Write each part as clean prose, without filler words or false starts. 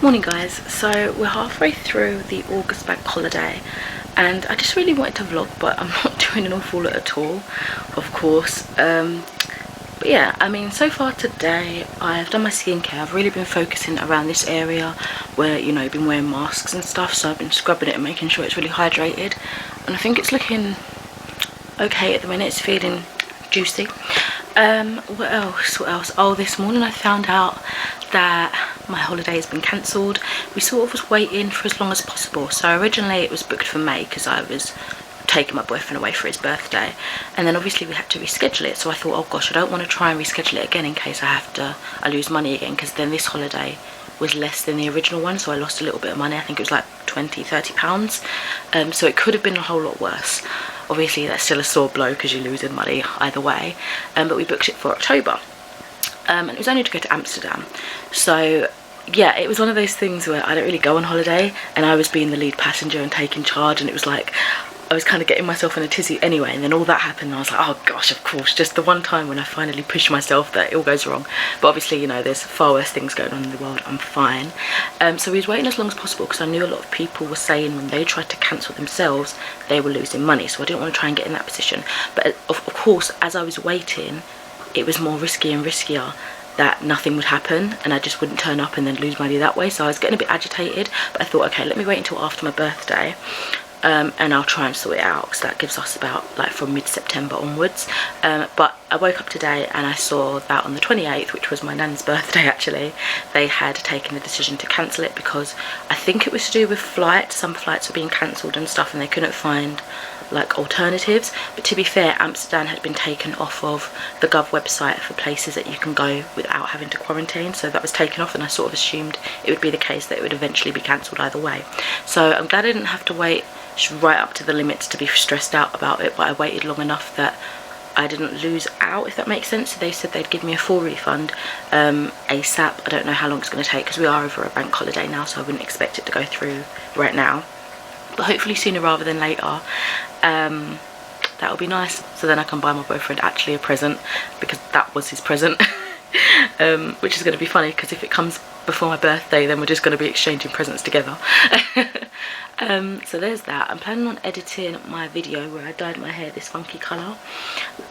Morning guys, so we're halfway through the August bank holiday and I just really wanted to vlog, but I'm not doing an awful lot at all, of course. But yeah, I mean, so far today I've done my skincare. I've really been focusing around this area where, you know, been wearing masks and stuff, so I've been scrubbing it and making sure it's really hydrated, and I think it's looking okay at the minute. It's feeling juicy. What else? Oh, this morning I found out that my holiday has been cancelled. We sort of was waiting for as long as possible. So originally it was booked for May because I was taking my boyfriend away for his birthday, and then obviously we had to reschedule it. So I thought, oh gosh, I don't want to try and reschedule it again in case I lose money again, because then this holiday was less than the original one, so I lost a little bit of money. I think it was like £20–30, so it could have been a whole lot worse. Obviously that's still a sore blow because you're losing money either way, but we booked it for October, and it was only to go to Amsterdam. So yeah, it was one of those things where I don't really go on holiday, and I was being the lead passenger and taking charge, and it was like I was kind of getting myself in a tizzy anyway, and then all that happened and I was like, oh gosh, of course, just the one time when I finally push myself that it all goes wrong. But obviously, you know, there's far worse things going on in the world. I'm fine. So we was waiting as long as possible because I knew a lot of people were saying when they tried to cancel themselves they were losing money, so I didn't want to try and get in that position. But of course, as I was waiting, it was more risky and riskier that nothing would happen and I just wouldn't turn up and then lose money that way. So I was getting a bit agitated, but I thought, okay, let me wait until after my birthday, and I'll try and sort it out, because that gives us about like from mid-September onwards. But I woke up today and I saw that on the 28th, which was my nan's birthday actually, they had taken the decision to cancel it because I think it was to do with flights. Some flights were being cancelled and stuff and they couldn't find like alternatives. But to be fair, Amsterdam had been taken off of the Gov website for places that you can go without having to quarantine, so that was taken off, and I sort of assumed it would be the case that it would eventually be cancelled either way. So I'm glad I didn't have to wait right up to the limits to be stressed out about it, but I waited long enough that I didn't lose out, if that makes sense. So they said they'd give me a full refund ASAP. I don't know how long it's going to take because we are over a bank holiday now, so I wouldn't expect it to go through right now, but hopefully sooner rather than later. That would be nice, so then I can buy my boyfriend actually a present, because that was his present. Which is going to be funny because if it comes before my birthday then we're just going to be exchanging presents together. So there's that. I'm planning on editing my video where I dyed my hair this funky colour,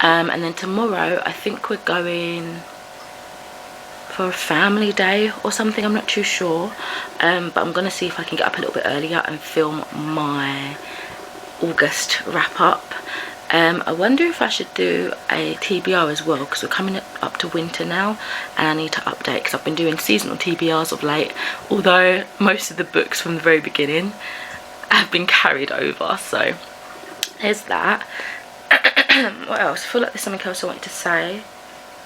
and then tomorrow I think we're going for a family day or something, I'm not too sure, but I'm going to see if I can get up a little bit earlier and film my August wrap up. I wonder if I should do a TBR as well, because we're coming up to winter now and I need to update, because I've been doing seasonal TBRs of late, although most of the books from the very beginning have been carried over. So there's that. What else? I feel like there's something else I wanted to say,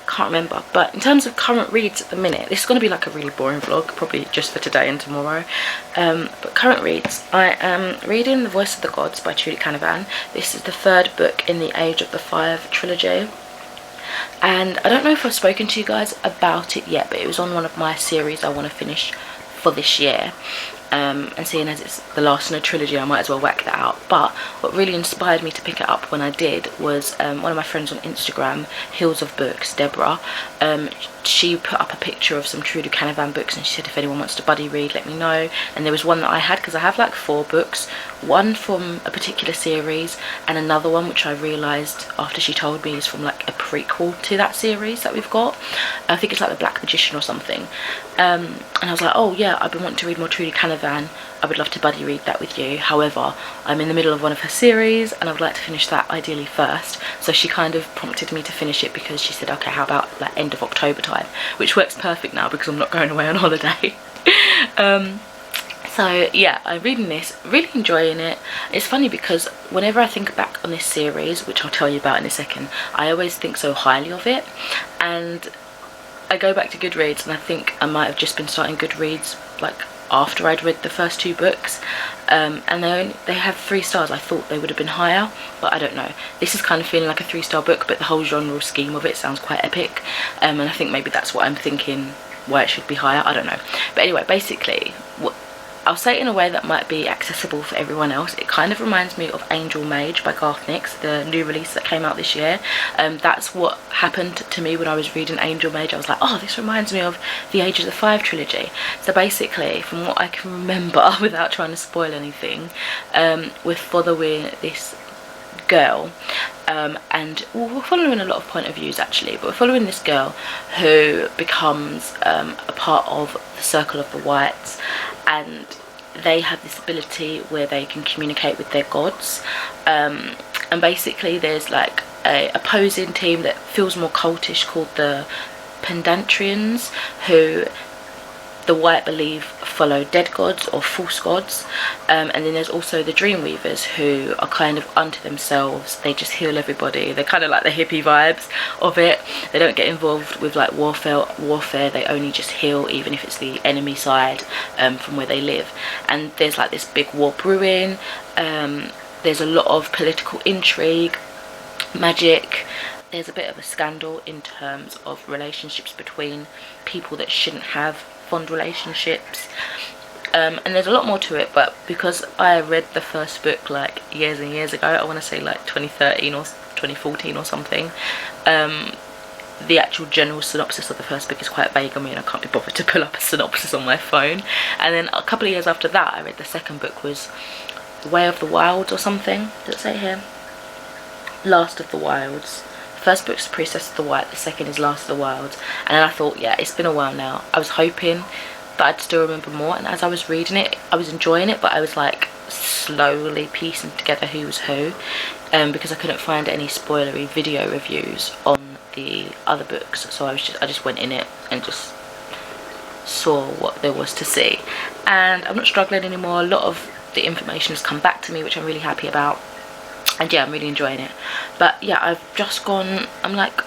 can't remember. But in terms of current reads at the minute, this is going to be like a really boring vlog, probably just for today and tomorrow. But current reads, I am reading The Voice of the Gods by Trudy Canavan. This is the third book in the Age of the Fire trilogy, and I don't know if I've spoken to you guys about it yet, but it was on one of my series I want to finish for this year. And seeing as it's the last in a trilogy, I might as well whack that out. But what really inspired me to pick it up when I did was one of my friends on Instagram, Hills of Books, Deborah. She put up a picture of some Trudy Canavan books and she said if anyone wants to buddy read, let me know. And there was one that I had, because I have like 4 books, one from a particular series and another one which I realised after she told me is from like a prequel to that series that we've got. I think it's like The Black Magician or something. And I was like, oh yeah, I've been wanting to read more Trudy Canavan, I would love to buddy read that with you. However, I'm in the middle of one of her series and I would like to finish that ideally first. So she kind of prompted me to finish it because she said, okay, how about like end of October time, which works perfect now because I'm not going away on holiday. So yeah, I'm reading this, really enjoying it. It's funny because whenever I think back on this series, which I'll tell you about in a second, I always think so highly of it, and I go back to Goodreads and I think I might have just been starting Goodreads like after I'd read the first 2 books, and they have 3 stars. I thought they would have been higher, but I don't know. This is kind of feeling like a 3-star book, but the whole genre scheme of it sounds quite epic, and I think maybe that's what I'm thinking, why it should be higher, I don't know. But anyway, basically I'll say it in a way that might be accessible for everyone else. It kind of reminds me of Angel Mage by Garth Nix, the new release that came out this year. That's what happened to me when I was reading Angel Mage. I was like, oh, this reminds me of the Age of the Five trilogy. So basically, from what I can remember, without trying to spoil anything, we're following this girl, and we're following a lot of point of views actually, but we're following this girl who becomes a part of the Circle of the Whites, and they have this ability where they can communicate with their gods, and basically there's like a opposing team that feels more cultish called the Pendantrians, who the White believe follow dead gods or false gods, and then there's also the Dreamweavers, who are kind of unto themselves. They just heal everybody. They're kind of like the hippie vibes of it. They don't get involved with like warfare. They only just heal, even if it's the enemy side from where they live. And there's like this big war brewing. There's a lot of political intrigue, magic. There's a bit of a scandal in terms of relationships between people that shouldn't have fond relationships, and there's a lot more to it, but because I read the first book like years and years ago, I want to say like 2013 or 2014 or something, the actual general synopsis of the first book is quite vague. I mean, I can't be bothered to pull up a synopsis on my phone. And then a couple of years after that, I read the second book, was The Way of the Wilds or something. Does it say here? Last of the Wilds. First book's Princess of the White, the second is Last of the Wilds. And then I thought, yeah, it's been a while now. I was hoping that I'd still remember more, and as I was reading it, I was enjoying it, but I was like slowly piecing together who was who, because I couldn't find any spoilery video reviews on the other books. So I just went in it and just saw what there was to see, and I'm not struggling anymore. A lot of the information has come back to me, which I'm really happy about. And yeah, I'm really enjoying it. But yeah, I've just gone, I'm like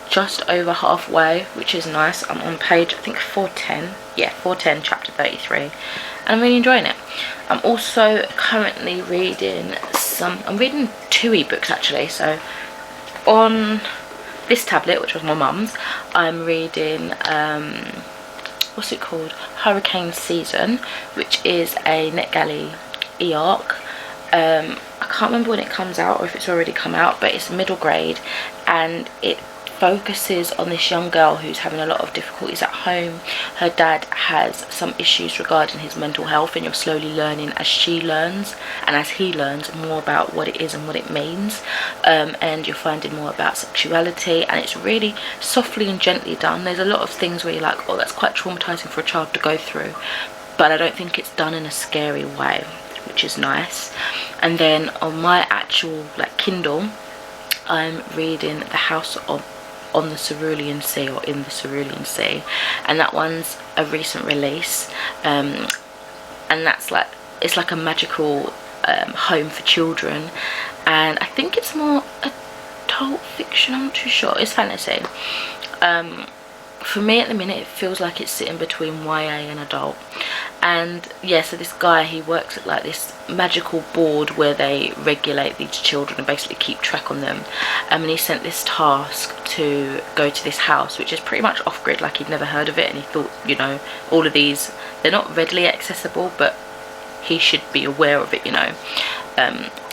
just over halfway, which is nice. I'm on page, I think 410. Yeah, 410, chapter 33. And I'm really enjoying it. I'm also currently reading I'm reading 2 ebooks actually. So on this tablet, which was my mum's, I'm reading, what's it called? Hurricane Season, which is a NetGalley e-arc. I can't remember when it comes out or if it's already come out, but it's middle grade, and it focuses on this young girl who's having a lot of difficulties at home. Her dad has some issues regarding his mental health, and you're slowly learning as she learns and as he learns more about what it is and what it means, and you're finding more about sexuality, and it's really softly and gently done. There's a lot of things where you're like, oh, that's quite traumatizing for a child to go through, but I don't think it's done in a scary way, which is nice. And then on my actual like Kindle, I'm reading The House on the Cerulean Sea, or In the Cerulean Sea, and that one's a recent release, and that's like, it's like a magical home for children, and I think it's more adult fiction, I'm not too sure. It's fantasy. For me at the minute, it feels like it's sitting between YA and adult. And yeah, so this guy, he works at like this magical board where they regulate these children and basically keep track on them, and he sent this task to go to this house, which is pretty much off-grid, like he'd never heard of it, and he thought, you know, all of these, they're not readily accessible, but he should be aware of it, you know.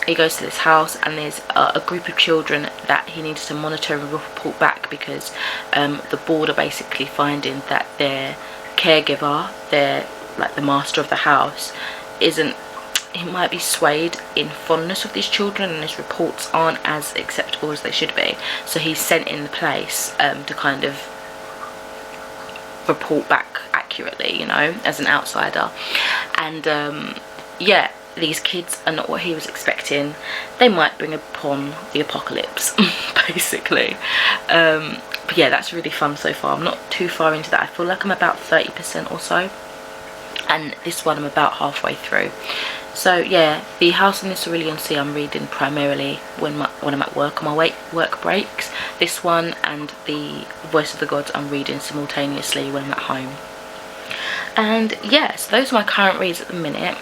He goes to this house, and there's a group of children that he needs to monitor and report back, because the board are basically finding that their caregiver, their like the master of the house, he might be swayed in fondness of these children, and his reports aren't as acceptable as they should be. So he's sent in the place to kind of report back accurately, you know, as an outsider. And yeah, these kids are not what he was expecting. They might bring upon the apocalypse, basically. But yeah, that's really fun so far. I'm not too far into that. I feel like I'm about 30% or so, and this one I'm about halfway through. So yeah, The House on the Cerulean Sea I'm reading primarily when I'm at work, on my work breaks. This one and The Voice of the Gods I'm reading simultaneously when I'm at home. And yeah, so those are my current reads at the minute.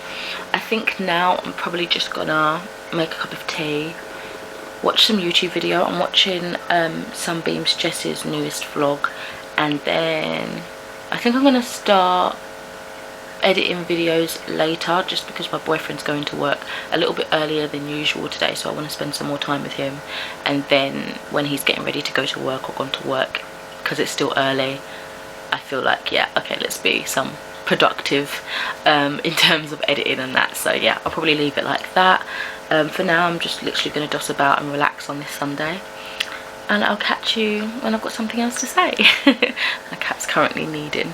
I think now I'm probably just gonna make a cup of tea, watch some YouTube video. I'm watching Sunbeam's Jess's newest vlog, and then I think I'm gonna start editing videos later, just because my boyfriend's going to work a little bit earlier than usual today, so I want to spend some more time with him. And then when he's getting ready to go to work or gone to work, because it's still early, I feel like, yeah, okay, let's be some productive in terms of editing and that. So yeah, I'll probably leave it like that. For now, I'm just literally going to doss about and relax on this Sunday, and I'll catch you when I've got something else to say. My cat's currently kneading.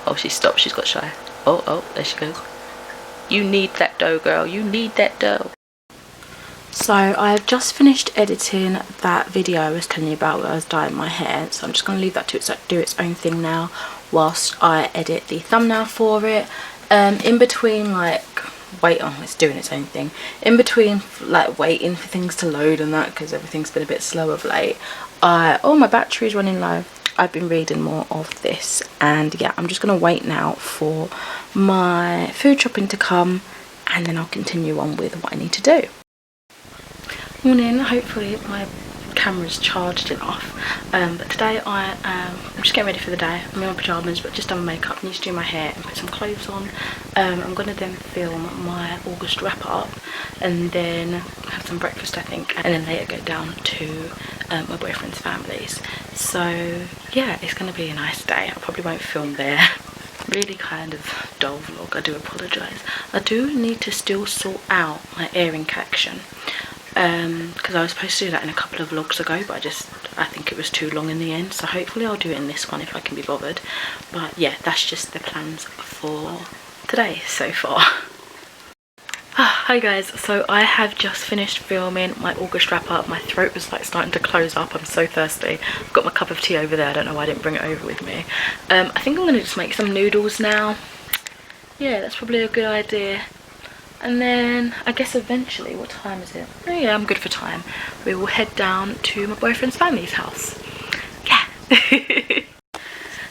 Oh, she stopped, she's got shy. Oh, there she goes. You need that dough, girl, you need that dough. So I've just finished editing that video I was telling you about where I was dyeing my hair, so I'm just going to leave that to do its own thing now whilst I edit the thumbnail for it. In between, like, it's doing its own thing. In between, like, waiting for things to load and that, because everything's been a bit slow of late, oh, my battery's running low. I've been reading more of this, and yeah, I'm just going to wait now for my food shopping to come, and then I'll continue on with what I need to do. Morning, hopefully my camera's charged enough, but today I'm just getting ready for the day. I'm in my pyjamas, but just done my makeup, need to do my hair and put some clothes on. I'm going to then film my August wrap up, and then have some breakfast I think, and then later go down to my boyfriend's family's. So yeah, it's going to be a nice day. I probably won't film there. Really kind of dull vlog, I do apologise. I do need to still sort out my earring collection, because I was supposed to do that in a couple of vlogs ago, but I think it was too long in the end, so hopefully I'll do it in this one if I can be bothered. But yeah, that's just the plans for today so far. Hi guys, so I have just finished filming my August wrap up. My throat was like starting to close up, I'm so thirsty. I've got my cup of tea over there, I don't know why I didn't bring it over with me. I think I'm going to just make some noodles now. Yeah, that's probably a good idea. And then I guess eventually, what time is it? Oh yeah, I'm good for time. We will head down to my boyfriend's family's house. Yeah.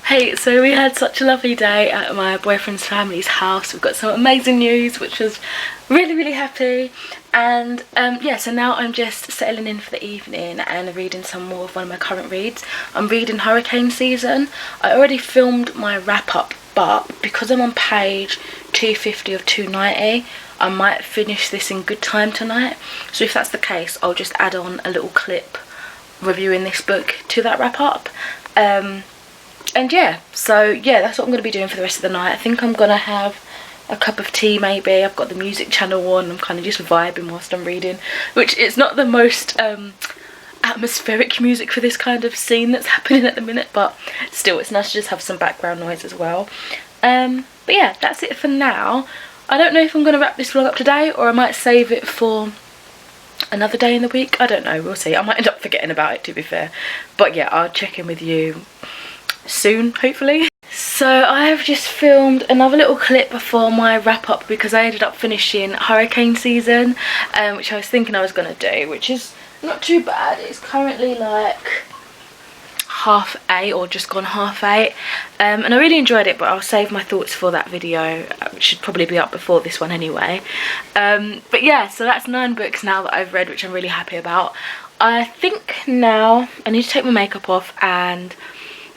Hey, so we had such a lovely day at my boyfriend's family's house. We've got some amazing news, which was really happy. And yeah, so now I'm just settling in for the evening and reading some more of one of my current reads. I'm reading Hurricane Season. I already filmed my wrap up, but because I'm on page 250 of 290, I might finish this in good time tonight. So if that's the case, I'll just add on a little clip reviewing this book to that wrap up. And yeah, so yeah, that's what I'm going to be doing for the rest of the night. I think I'm going to have a cup of tea maybe. I've got the music channel on. I'm kind of just vibing whilst I'm reading, which is not the most atmospheric music for this kind of scene that's happening at the minute, but still, it's nice to just have some background noise as well. But yeah, that's it for now. I don't know if I'm going to wrap this vlog up today, or I might save it for another day in the week. I don't know, we'll see. I might end up forgetting about it, to be fair. But yeah, I'll check in with you soon, hopefully. So I have just filmed another little clip for my wrap up, because I ended up finishing Hurricane Season, which I was thinking I was going to do, which is not too bad. It's currently like 8:30 or just gone 8:30, and I really enjoyed it, but I'll save my thoughts for that video, which should probably be up before this one anyway. But yeah, so that's 9 books now that I've read, which I'm really happy about. I think now I need to take my makeup off and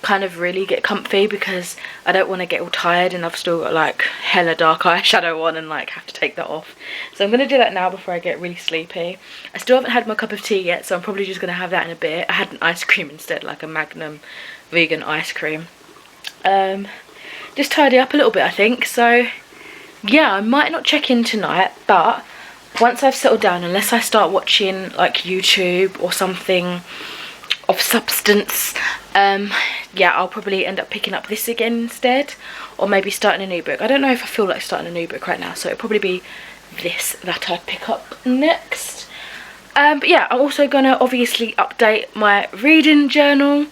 kind of really get comfy, because I don't want to get all tired and I've still got like hella dark eyeshadow on and like have to take that off. So I'm going to do that now before I get really sleepy. I still haven't had my cup of tea yet, so I'm probably just going to have that in a bit. I had an ice cream instead, like a Magnum vegan ice cream. Just tidy up a little bit, I think. So yeah, I might not check in tonight, but once I've settled down, unless I start watching like YouTube or something of substance, yeah, I'll probably end up picking up this again instead, or maybe starting a new book. I don't know if I feel like starting a new book right now, so it'll probably be this that I pick up next. But yeah, I'm also gonna obviously update my reading journal,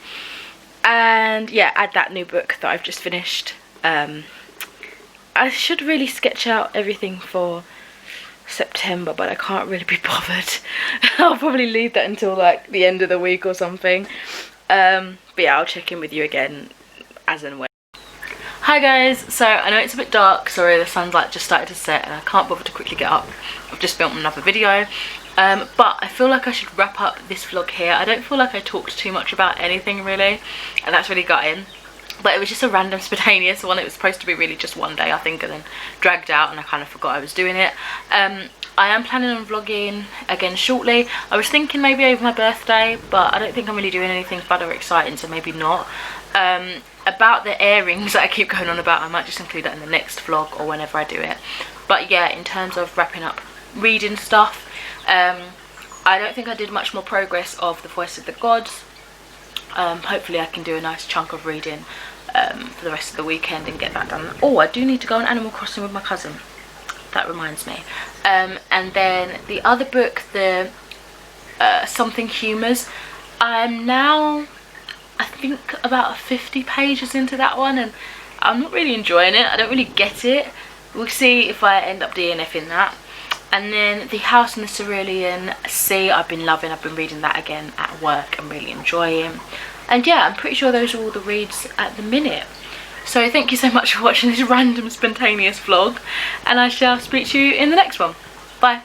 and yeah, add that new book that I've just finished. I should really sketch out everything for September, but I can't really be bothered. I'll probably leave that until like the end of the week or something. But yeah, I'll check in with you again as and when. Hi guys, so I know it's a bit dark, sorry, the sun's like just started to set and I can't bother to quickly get up. I've just filmed another video, but I feel like I should wrap up this vlog here. I don't feel like I talked too much about anything really, and that's really gutting. but it was just a random spontaneous one. It was supposed to be really just one day, I think, and then dragged out, and I kind of forgot I was doing it. I am planning on vlogging again shortly. I was thinking maybe over my birthday, but I don't think I'm really doing anything fun or exciting, so maybe not. About the earrings that I keep going on about, I might just include that in the next vlog or whenever I do it. But yeah, in terms of wrapping up reading stuff, I don't think I did much more progress of The Voice of the Gods. Hopefully I can do a nice chunk of reading for the rest of the weekend and get that done. Oh, I do need to go on Animal Crossing with my cousin. That reminds me. And then the other book, the Something Humours, I'm now, I think, about 50 pages into that one, and I'm not really enjoying it. I don't really get it. We'll see if I end up DNFing that. And then The House in the Cerulean Sea, I've been loving. I've been reading that again at work and really enjoying. And yeah, I'm pretty sure those are all the reads at the minute. So thank you so much for watching this random spontaneous vlog, and I shall speak to you in the next one. Bye.